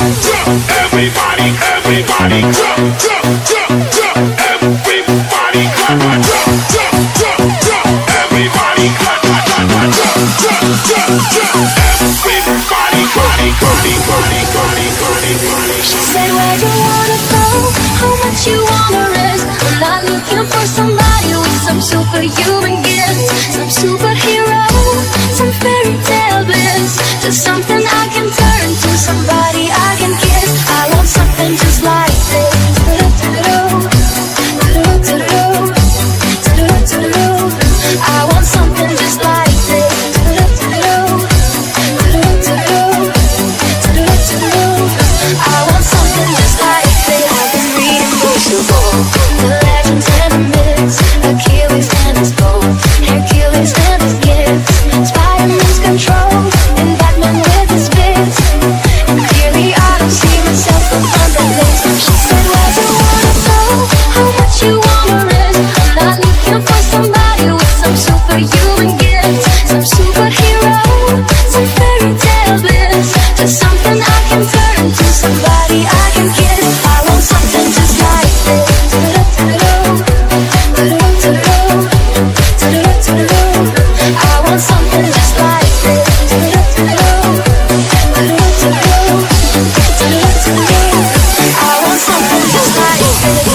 Everybody, everybody, jump, jump, jump, jump. Everybody, jump, jump, jump, jump, jump. Everybody, jump, jump, jump, jump, jump. Everybody, body, body, body, body, body, body. She said, where you wanna go? How much you wanna risk? I'm not looking for somebody with some superhuman gifts, some superhero, some fairy tale bliss, just something I can turn to, somebody I can kiss. I want something just like this. I want something just like this. I want something just like this. I've been reading books of old, the legends and the myths, Achilles and his bow, Hercules and his gifts, Spider-Man's control, and Batman with his fists. And clearly I don't see myself upon that list. She said, where you wanna go? How much you wanna risk? I'm not looking for somebody with some superhuman gifts, some superhero, some fairy tale bliss, just something I can turn to, somebody I can kiss. I want something just like this. I want something just like this. I want something just like this.